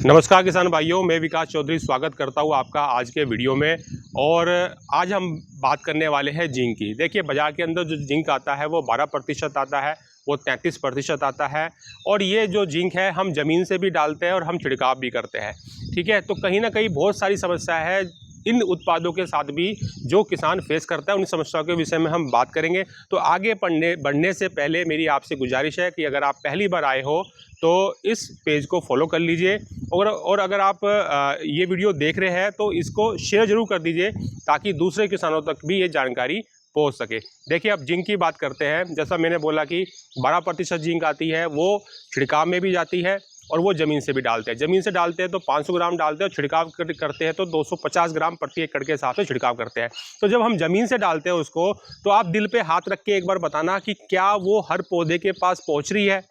नमस्कार किसान भाइयों, मैं विकास चौधरी स्वागत करता हूं आपका आज के वीडियो में। और आज हम बात करने वाले हैं जिंक की। देखिए, बाजार के अंदर जो जिंक आता है वो 12% आता है, वो 33% आता है। और ये जो जिंक है हम ज़मीन से भी डालते हैं और हम छिड़काव भी करते हैं। ठीक है, तो कहीं ना कहीं बहुत सारी समस्या है इन उत्पादों के साथ भी जो किसान फेस करता है। उन समस्याओं के विषय में हम बात करेंगे। तो आगे बढ़ने से पहले मेरी आपसे गुजारिश है कि अगर आप पहली बार आए हो तो इस पेज को फॉलो कर लीजिए। और अगर आप ये वीडियो देख रहे हैं तो इसको शेयर जरूर कर दीजिए ताकि दूसरे किसानों तक भी ये जानकारी पहुंच सके। देखिए, अब जिंक की बात करते हैं। जैसा मैंने बोला कि 12% जिंक आती है, वो छिड़काव में भी जाती है और वो ज़मीन से भी डालते हैं। ज़मीन से डालते हैं तो 500 ग्राम डालते हैं और छिड़काव करते हैं तो 250 ग्राम प्रति एकड़ के हिसाब से छिड़काव करते हैं। तो जब हम ज़मीन से डालते हैं उसको, तो आप दिल पे हाथ रख के एक बार बताना कि क्या वो हर पौधे के पास पहुँच रही है,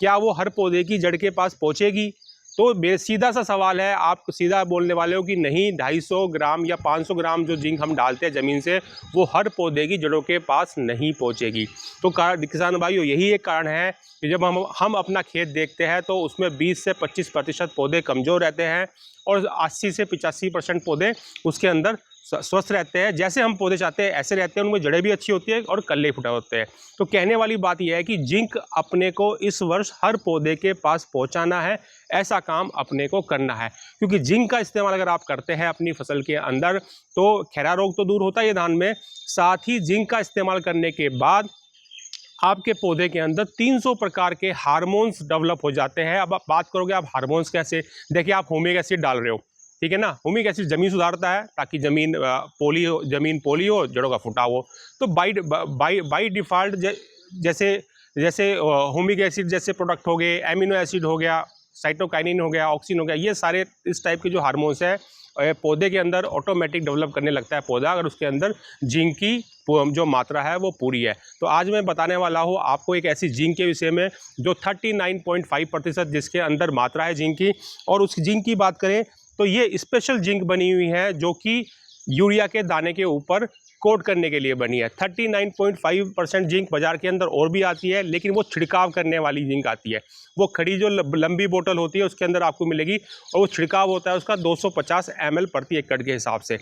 क्या वो हर पौधे की जड़ के पास पहुँचेगी। तो सीधा सा सवाल है, आप सीधा बोलने वाले हो कि नहीं, 250 ग्राम या 500 ग्राम जो जिंक हम डालते हैं ज़मीन से वो हर पौधे की जड़ों के पास नहीं पहुंचेगी। तो किसान भाइयों, यही एक कारण है कि जब हम अपना खेत देखते हैं तो उसमें 20 से 25% पौधे कमज़ोर रहते हैं और 80 से 85% पौधे उसके अंदर स्वस्थ रहते हैं। जैसे हम पौधे चाहते हैं ऐसे रहते हैं, उनमें जड़ें भी अच्छी होती है और कल्ले फुटे होते हैं। तो कहने वाली बात यह है कि जिंक अपने को इस वर्ष हर पौधे के पास पहुंचाना है, ऐसा काम अपने को करना है। क्योंकि जिंक का इस्तेमाल अगर आप करते हैं अपनी फसल के अंदर तो खैरा रोग तो दूर होता है धान में, साथ ही जिंक का इस्तेमाल करने के बाद आपके पौधे के अंदर 300 प्रकार के हार्मोन्स डेवलप हो जाते हैं। अब आप बात करोगे आप हार्मोन्स कैसे, देखिए आप ह्यूमिक एसिड डाल रहे हो, ठीक है ना। ह्यूमिक एसिड जमीन सुधारता है ताकि जमीन पोली हो, जड़ों का फुटाव हो। तो बाई डिफ़ॉल्ट जैसे जैसे ह्यूमिक एसिड जैसे प्रोडक्ट हो गए, एमिनो एसिड हो गया, साइटोकाइनिन हो गया, ऑक्सिन हो गया, ये सारे इस टाइप के जो हार्मोन्स हैं पौधे के अंदर ऑटोमेटिक डेवलप करने लगता है पौधा, अगर उसके अंदर जिंक की जो मात्रा है वो पूरी है। तो आज मैं बताने वाला हूँ आपको एक ऐसी जिंक के विषय में जो 39.5% जिसके अंदर मात्रा है जिंक की। और उस जिंक की बात करें तो ये स्पेशल जिंक बनी हुई है जो कि यूरिया के दाने के ऊपर कोट करने के लिए बनी है। 39.5% जिंक बाजार के अंदर और भी आती है, लेकिन वो छिड़काव करने वाली जिंक आती है। वो खड़ी जो लंबी बोतल होती है उसके अंदर आपको मिलेगी और वो छिड़काव होता है उसका 250 ml प्रति एकड़ के हिसाब से।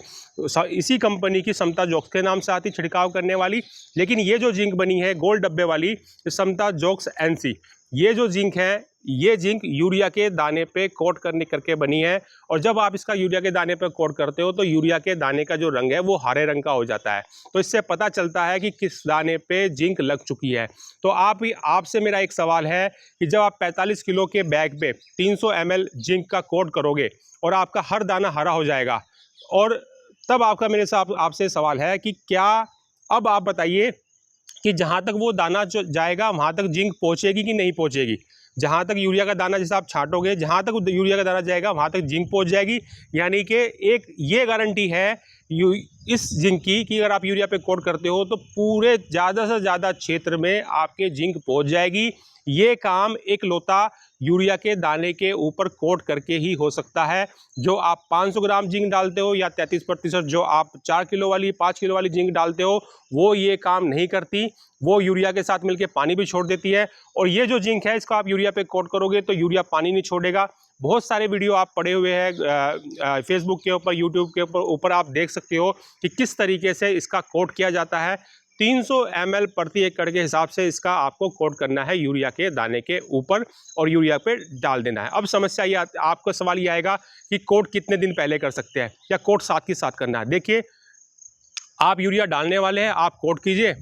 इसी कंपनी की समता जोक्स के नाम से आती छिड़काव करने वाली। लेकिन ये जो जिंक बनी है गोल डब्बे वाली, समता जोक्स NC, ये जो जिंक है ये जिंक यूरिया के दाने पे कोट करके बनी है। और जब आप इसका यूरिया के दाने पे कोट करते हो तो यूरिया के दाने का जो रंग है वो हरे रंग का हो जाता है। तो इससे पता चलता है कि किस दाने पे जिंक लग चुकी है। तो आपसे मेरा एक सवाल है कि जब आप 45 किलो के बैग पे 300 ml जिंक का कोट करोगे और आपका हर दाना हरा हो जाएगा, और तब आपका मेरे साथ आपसे सवाल है कि क्या, अब आप बताइए कि जहाँ तक वो दाना जो जाएगा वहाँ तक जिंक पहुँचेगी कि नहीं पहुँचेगी। जहाँ तक यूरिया का दाना जैसे आप छांटोगे, जहाँ तक यूरिया का दाना जाएगा वहाँ तक जिंक पहुँच जाएगी। यानी कि एक ये गारंटी है इस जिंक की कि अगर आप यूरिया पे कोट करते हो तो पूरे ज़्यादा से ज़्यादा क्षेत्र में आपके जिंक पहुँच जाएगी। ये काम एक लौता यूरिया के दाने के ऊपर कोट करके ही हो सकता है। जो आप 500 ग्राम जिंक डालते हो या 33% जो आप 4 किलो वाली 5 किलो वाली जिंक डालते हो वो ये काम नहीं करती। वो यूरिया के साथ मिलकर पानी भी छोड़ देती है। और ये जो जिंक है इसको आप यूरिया पे कोट करोगे तो यूरिया पानी नहीं छोड़ेगा। बहुत सारे वीडियो आप पड़े हुए हैं फेसबुक के ऊपर, यूट्यूब के ऊपर आप देख सकते हो कि किस तरीके से इसका कोट किया जाता है। 300 ml प्रति एकड़ के हिसाब से इसका आपको कोट करना है यूरिया के दाने के ऊपर और यूरिया पे डाल देना है। अब समस्या ये आपका सवाल ये आएगा कि कोट कितने दिन पहले कर सकते हैं या कोट साथ के साथ करना है। देखिए, आप यूरिया डालने वाले हैं, आप कोट कीजिए,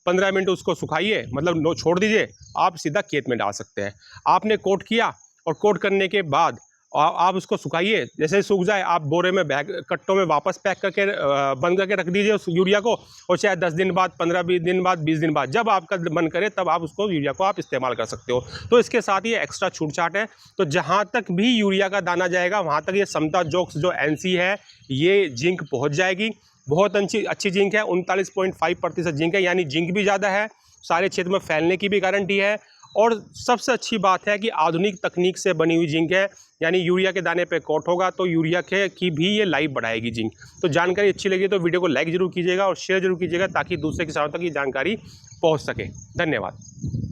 15 मिनट उसको सुखाइए, मतलब छोड़ दीजिए, आप सीधा खेत में डाल सकते हैं। आपने कोट किया और कोट करने के बाद आप उसको सुखाइए, जैसे ही सूख जाए आप बोरे में बैग कट्टों में वापस पैक करके बंद करके रख दीजिए उस यूरिया को। और चाहे 10 दिन बाद, 15-20 दिन बाद, 20 दिन बाद, जब आपका मन करे तब आप उसको यूरिया को आप इस्तेमाल कर सकते हो। तो इसके साथ ये एक्स्ट्रा छूट छाट है। तो जहाँ तक भी यूरिया का दाना जाएगा वहाँ तक ये समता जोक्स जो NC है ये जिंक पहुँच जाएगी। बहुत अच्छी जिंक है, 39.5% जिंक है, यानी जिंक भी ज़्यादा है, सारे क्षेत्र में फैलने की भी गारंटी है। और सबसे अच्छी बात है कि आधुनिक तकनीक से बनी हुई जिंक है, यानी यूरिया के दाने पे कोट होगा तो यूरिया की भी ये लाइफ बढ़ाएगी जिंक। तो जानकारी अच्छी लगी तो वीडियो को लाइक जरूर कीजिएगा और शेयर जरूर कीजिएगा ताकि दूसरे किसानों तक ये जानकारी पहुंच सके। धन्यवाद।